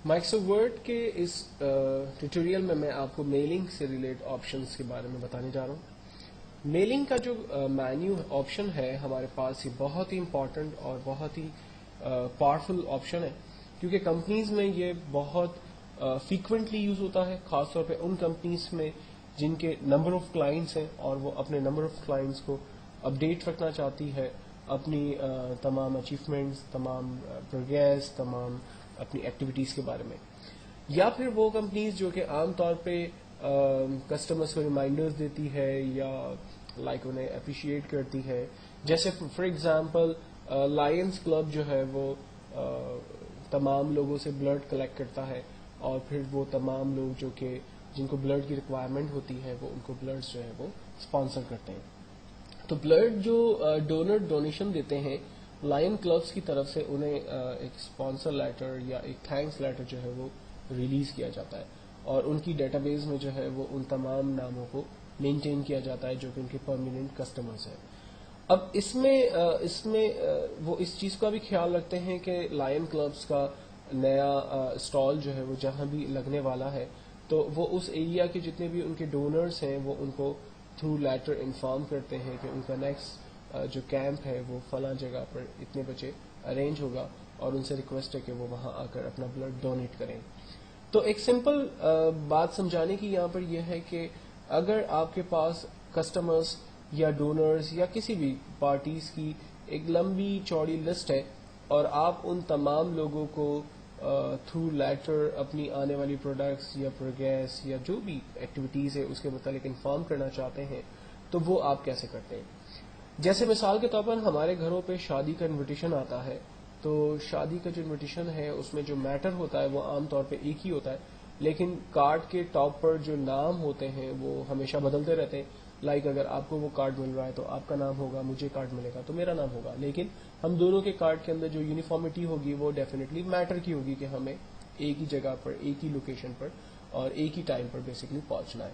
Microsoft word کے اس tutorial میں آپ کو میلنگ سے ریلیٹ آپشنس کے بارے میں بتانے جا رہا ہوں. میلنگ کا جو مینیو آپشن ہے ہمارے پاس، یہ بہت ہی امپورٹنٹ اور بہت ہی پاورفل آپشن ہے، کیونکہ کمپنیز میں یہ بہت فریکوینٹلی یوز ہوتا ہے، خاص طور پہ ان کمپنیز میں جن کے نمبر آف کلائنٹس ہیں اور وہ اپنے نمبر آف کلائنٹس کو اپڈیٹ رکھنا چاہتی ہے، اپنی تمام اچیومنٹس، تمام پروگریس، تمام اپنی ایکٹیویٹیز کے بارے میں. یا پھر وہ کمپنیز جو کہ عام طور پہ کسٹمرز کو ریمائنڈرز دیتی ہے یا انہیں اپریشیٹ کرتی ہے، جیسے فار ایگزامپل لائنز کلب جو ہے وہ تمام لوگوں سے بلڈ کلیکٹ کرتا ہے، اور پھر وہ تمام لوگ جو کہ جن کو بلڈ کی ریکوائرمنٹ ہوتی ہے وہ ان کو بلڈ جو ہے وہ اسپانسر کرتے ہیں. تو بلڈ جو ڈونر ڈونیشن دیتے ہیں لائن کلبس کی طرف سے، انہیں ایک اسپانسر لیٹر یا ایک تھینکس لیٹر جو ہے وہ ریلیز کیا جاتا ہے، اور ان کی ڈیٹا بیس میں جو ہے وہ ان تمام ناموں کو مینٹین کیا جاتا ہے جو کہ ان کے پرماننٹ کسٹمرز ہیں. اب اس میں وہ اس چیز کا بھی خیال رکھتے ہیں کہ لائن کلبس کا نیا اسٹال جو ہے وہ جہاں بھی لگنے والا ہے تو وہ اس ایریا کے جتنے بھی ان کے ڈونرز ہیں وہ ان کو تھرو لیٹر انفارم کرتے ہیں کہ ان کا نیکسٹ جو کیمپ ہے وہ فلاں جگہ پر اتنے بجے ارینج ہوگا، اور ان سے ریکویسٹ ہے کہ وہ وہاں آ کر اپنا بلڈ ڈونیٹ کریں. تو ایک سمپل بات سمجھانے کی یہاں پر یہ ہے کہ اگر آپ کے پاس کسٹمرز یا ڈونرز یا کسی بھی پارٹیز کی ایک لمبی چوڑی لسٹ ہے، اور آپ ان تمام لوگوں کو تھرو لیٹر اپنی آنے والی پروڈکٹس یا پروگریس یا جو بھی ایکٹیویٹیز ہے اس کے متعلق انفارم کرنا چاہتے ہیں، تو وہ آپ کیسے کرتے ہیں؟ جیسے مثال کے طور پر ہمارے گھروں پہ شادی کا انویٹیشن آتا ہے، تو شادی کا جو انویٹیشن ہے اس میں جو میٹر ہوتا ہے وہ عام طور پہ ایک ہی ہوتا ہے، لیکن کارڈ کے ٹاپ پر جو نام ہوتے ہیں وہ ہمیشہ بدلتے رہتے ہیں. اگر آپ کو وہ کارڈ مل رہا ہے تو آپ کا نام ہوگا، مجھے کارڈ ملے گا تو میرا نام ہوگا، لیکن ہم دونوں کے کارڈ کے اندر جو یونیفارمٹی ہوگی وہ ڈیفینیٹلی میٹر کی ہوگی کہ ہمیں ایک ہی جگہ پر، ایک ہی لوکیشن پر اور ایک ہی ٹائم پر بیسیکلی پہنچنا ہے.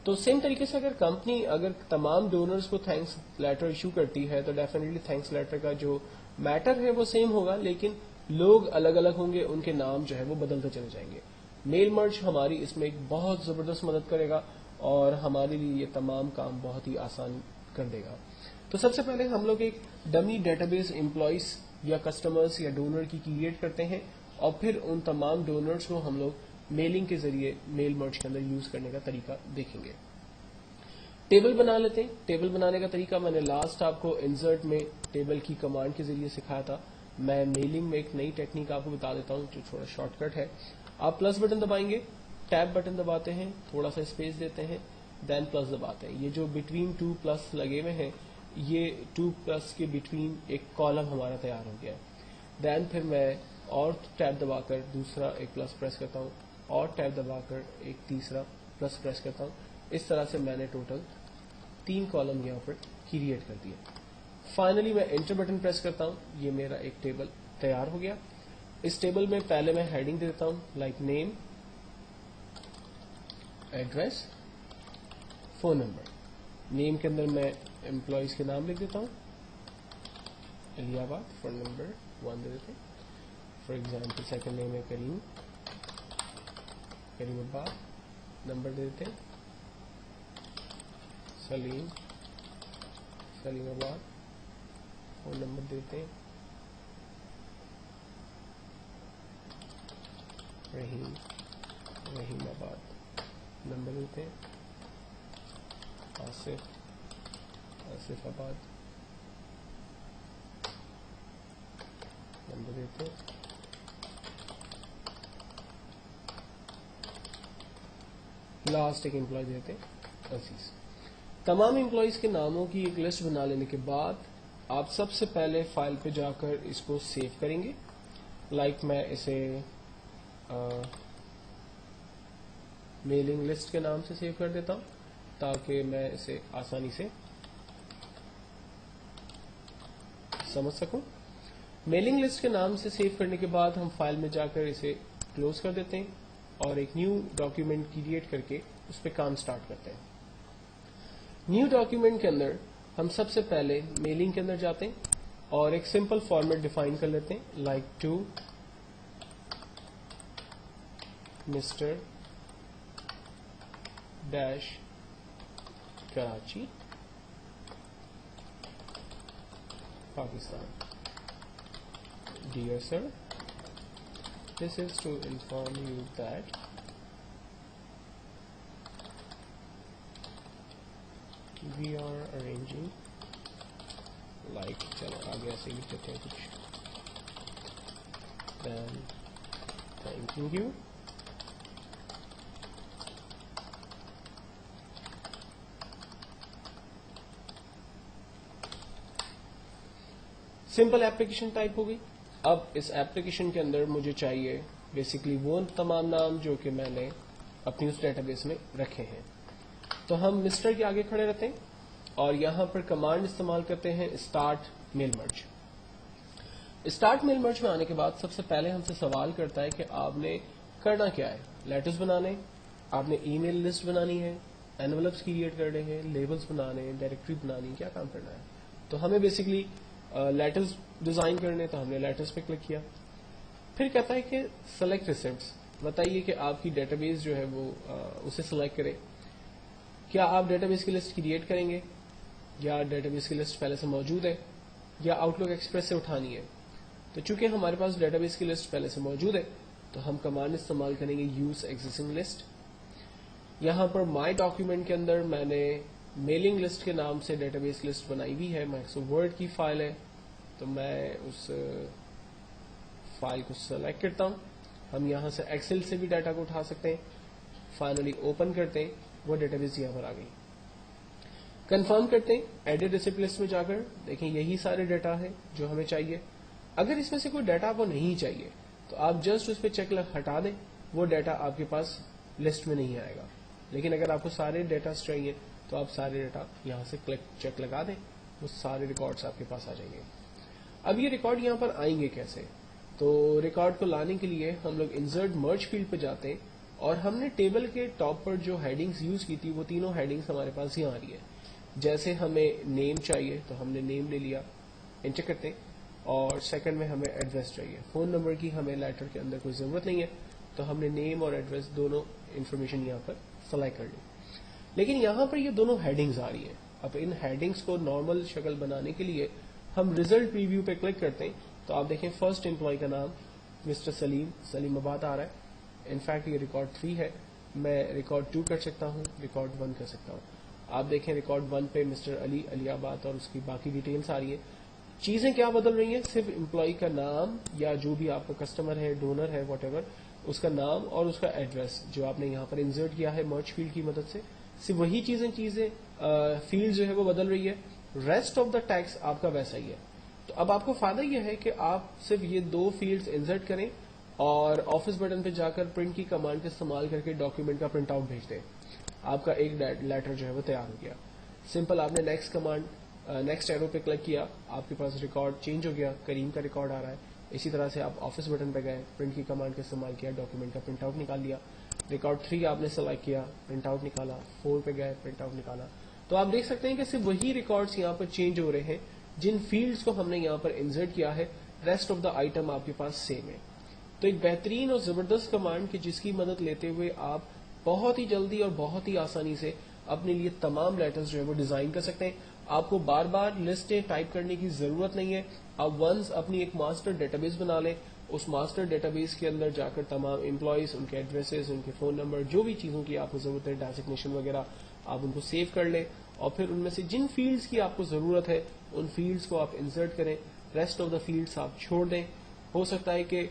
تو سیم طریقے سے اگر کمپنی تمام ڈونرز کو تھینکس لیٹر ایشو کرتی ہے تو ڈیفینیٹلی تھینکس لیٹر کا جو میٹر ہے وہ سیم ہوگا، لیکن لوگ الگ الگ ہوں گے، ان کے نام جو ہے وہ بدلتے چلے جائیں گے. میل مرج ہماری اس میں ایک بہت زبردست مدد کرے گا اور ہمارے لیے یہ تمام کام بہت ہی آسان کر دے گا. تو سب سے پہلے ہم لوگ ایک ڈمی ڈیٹا بیس امپلائیز یا کسٹمرز یا ڈونر کی کریٹ کرتے ہیں، اور پھر ان تمام ڈونرز کو ہم لوگ میلنگ کے ذریعے میل مرج کے اندر یوز کرنے کا طریقہ دیکھیں گے. ٹیبل بنا لیتے ہیں. ٹیبل بنانے کا طریقہ میں نے لاسٹ آپ کو انسرٹ میں ٹیبل کی کمانڈ کے ذریعے سکھایا تھا. میں میلنگ میں ایک نئی ٹیکنیک آپ کو بتا دیتا ہوں جو تھوڑا شارٹ کٹ ہے. آپ پلس بٹن دبائیں گے، ٹیب بٹن دباتے ہیں، تھوڑا سا اسپیس دیتے ہیں، دین پلس دباتے ہیں. یہ جو بٹوین 2 پلس لگے ہوئے ہیں، یہ 2 پلس کے بٹوین ایک کالم ہمارا تیار ہو گیا ہے. دین پھر میں اور ٹیب دبا کر دوسرا ایک پلس پریس کرتا ہوں، اور ٹیب دبا کر ایک تیسرا پلس پریس کرتا ہوں. اس طرح سے میں نے ٹوٹل 3 کالم یہاں پر کریٹ کر دیا. فائنلی میں انٹر بٹن پریس کرتا ہوں، یہ میرا ایک ٹیبل تیار ہو گیا. اس ٹیبل میں پہلے میں ہیڈنگ دے دیتا ہوں لائک نیم، ایڈریس، فون نمبر. نیم کے اندر میں امپلائیز کے نام لکھ دیتا ہوں، الہ آباد. فون نمبر 1 دے دیتے ہیں. فار ایگزامپل سیکنڈ نیم ہے کریم، کریم آباد. نمبر دے دیتے ہیں سلیم، سلیم آباد. فون نمبر دیتے ہیں رحیم، رحیم آباد. نمبر دیتے ہیں آصف، آصف آباد. نمبر دیتے ہیں لاسٹ ایک امپلائی دیتے ہیں عزیز. تمام امپلائیز کے ناموں کی ایک لسٹ بنا لینے کے بعد آپ سب سے پہلے فائل پہ جا کر اس کو سیو کریں گے. میں اسے میلنگ لسٹ کے نام سے سیو کر دیتا ہوں تاکہ میں اسے آسانی سے سمجھ سکوں. میلنگ لسٹ کے نام سے سیو کرنے کے بعد ہم فائل میں جا کر اسے کلوز کر دیتے ہیں اور ایک نیو ڈاکیومنٹ کریٹ کر کے اس پہ کام سٹارٹ کرتے ہیں. نیو ڈاکیومنٹ کے اندر ہم سب سے پہلے میلنگ کے اندر جاتے ہیں اور ایک سمپل فارمیٹ ڈیفائن کر لیتے ہیں like to mister dash Karachi Pakistan. Dear sir, this is to inform you that we are arranging, like चलो आगे ऐसे लिख देते हैं कुछ, then thanking you simple application type हो गई. अब इस एप्लीकेशन के अंदर मुझे चाहिए बेसिकली वो तमाम नाम जो कि मैंने अपनी उस डेटाबेस में रखे हैं. तो हम मिस्टर के आगे खड़े रहते हैं और यहां पर कमांड इस्तेमाल करते हैं start mail merge. Start mail merge में आने के बाद सबसे पहले हमसे सवाल करता है कि आपने करना क्या है. लेटर्स बनाने, आपने ईमेल लिस्ट बनानी है, एनवलप्स क्रिएट करने हैं, लेबल्स बनाने, डायरेक्टरी बनानी, क्या काम करना है. तो हमें बेसिकली लेटर्स डिजाइन करने, तो हमने लेटर्स पे क्लिक किया. फिर कहता है कि सेलेक्ट रिसिप्ट्स, बताइए कि आपकी डेटाबेस जो है वो उसे सिलेक्ट करे. क्या आप डेटाबेस की लिस्ट क्रिएट करेंगे या डेटाबेस की लिस्ट पहले से मौजूद है या आउटलुक एक्सप्रेस से उठानी है. तो चूंकि हमारे पास डेटाबेस की लिस्ट पहले से मौजूद है तो हम कमांड इस्तेमाल करेंगे यूज एग्जिस्टिंग लिस्ट. यहां पर माई डॉक्यूमेंट के अंदर मैंने मेलिंग लिस्ट के नाम से डेटाबेस लिस्ट बनाई हुई है. माइक्रोसॉफ्ट वर्ड की फाइल है तो मैं उस फाइल को सेलेक्ट करता हूं. हम यहां से एक्सेल से भी डाटा को उठा सकते हैं. फाइनली ओपन करते हैं, वो डेटाबेस यहां पर आ गई. कंफर्म करते हैं, एडिट रिसिप्ट लिस्ट में जाकर देखें यही सारे डाटा है जो हमें चाहिए. अगर इसमें से कोई डाटा आपको नहीं चाहिए तो आप जस्ट उस पर चेक हटा दें, वो डाटा आपके पास लिस्ट में नहीं आएगा. लेकिन अगर आपको सारे डाटा चाहिए तो आप सारे डाटा यहां से क्लिक चेक लगा दें, वो सारे रिकॉर्ड्स आपके पास आ जाएंगे. अब ये रिकॉर्ड यहां पर आएंगे कैसे. तो रिकॉर्ड को लाने के लिए हम लोग इंसर्ट मर्ज फील्ड पे जाते हैं और हमने टेबल के टॉप पर जो हेडिंग्स यूज की थी वो तीनों हेडिंग्स हमारे पास यहाँ आ रही है. जैसे हमें नेम चाहिए तो हमने नेम ले लिया, एंटर करते हैं. और सेकंड में हमें एड्रेस चाहिए. फोन नंबर की हमें लेटर के अंदर कोई जरूरत नहीं है तो हमने नेम और एड्रेस दोनों इन्फॉर्मेशन यहाँ पर सेलेक्ट कर ली. लेकिन यहाँ पर ये दोनों हेडिंग्स आ रही है. अब इन हेडिंग्स को नॉर्मल शक्ल बनाने के लिए हम रिजल्ट प्रीव्यू पे क्लिक करते हैं तो आप देखें फर्स्ट एम्प्लॉय का नाम मिस्टर सलीमाबाद आ रहा है. इनफैक्ट ये रिकॉर्ड 3 है. मैं रिकॉर्ड 2 कर सकता हूँ, रिकॉर्ड 1 कर सकता हूँ. आप देखें रिकॉर्ड 1 पे मिस्टर अलियाबाद और उसकी बाकी डिटेल्स आ रही है. चीजें क्या बदल रही हैं, सिर्फ एम्प्लॉय का नाम या जो भी आपका कस्टमर है, डोनर है, वॉटेवर, उसका नाम और उसका एड्रेस जो आपने यहाँ पर इंसर्ट किया है मर्ज फील्ड की मदद से, सिर्फ वही चीजें फील्ड जो है वो बदल रही है. रेस्ट ऑफ द टैक्स आपका वैसा ही है. तो अब आपको फायदा यह है कि आप सिर्फ ये 2 फील्ड्स इंसर्ट करें और ऑफिस बटन पे जाकर प्रिंट की कमांड का इस्तेमाल करके डॉक्यूमेंट का प्रिंट आउट भेज दें. आपका एक लेटर जो है वो तैयार हो गया. सिंपल आपने नेक्स्ट एरो पे क्लिक किया, आपके पास रिकॉर्ड चेंज हो गया, करीम का रिकॉर्ड आ रहा है. इसी तरह से आप ऑफिस बटन पे गए, प्रिंट की कमांड का इस्तेमाल किया, डॉक्यूमेंट का प्रिंट आउट निकाल लिया. रिकॉर्ड 3 आपने सेलेक्ट किया, प्रिंट आउट निकाला. 4 पे गए, प्रिंट आउट निकाला. तो आप देख सकते हैं कि सिर्फ वही रिकॉर्ड्स यहाँ पर चेंज हो रहे हैं जिन फील्ड्स को हमने यहाँ पर इंसर्ट किया है. रेस्ट ऑफ द आइटम आपके पास सेम है. तो एक बेहतरीन और जबरदस्त कमांड की जिसकी मदद लेते हुए आप बहुत ही जल्दी और बहुत ही आसानी से अपने लिए तमाम लेटर्स जो है वो डिजाइन कर सकते हैं. आपको बार बार लिस्टें टाइप करने की जरूरत नहीं है. आप वंस अपनी एक मास्टर डेटाबेस बना लें, उस मास्टर डेटाबेस के अंदर जाकर तमाम एम्प्लॉयज, उनके एड्रेसेस, उनके फोन नंबर, जो भी चीजों की आपको जरूरत है, डेजिग्नेशन वगैरह, आप उनको सेव कर लें और फिर उनमें से जिन फील्ड्स की आपको जरूरत है उन फील्ड्स को आप इंसर्ट करें. रेस्ट ऑफ द फील्ड्स आप छोड़ दें. हो सकता है कि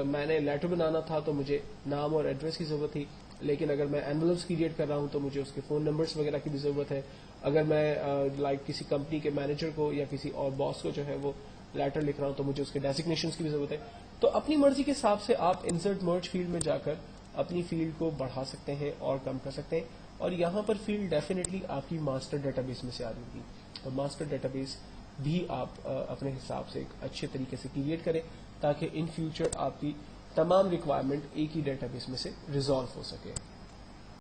मैंने लेटर बनाना था तो मुझे नाम और एड्रेस की जरूरत थी, लेकिन अगर मैं एनवलप्स क्रिएट कर रहा हूं तो मुझे उसके फोन नंबर्स वगैरह की भी जरूरत है. अगर मैं किसी कंपनी के मैनेजर को या किसी और बॉस को जो है वो लेटर लिख रहा हूं तो मुझे उसके डेजिग्नेशन की भी जरूरत है. तो अपनी मर्जी के हिसाब से आप इंसर्ट मर्ज फील्ड में जाकर अपनी फील्ड को बढ़ा सकते हैं और कम कर सकते हैं. और यहाँ पर फील्ड डेफिनेटली आपकी मास्टर डेटाबेस में से आ रही होगी और मास्टर डेटाबेस भी आप अपने हिसाब से एक अच्छे तरीके से क्रिएट करें ताकि इन फ्यूचर आपकी तमाम रिक्वायरमेंट एक ही डेटाबेस में से रिजॉल्व हो सके.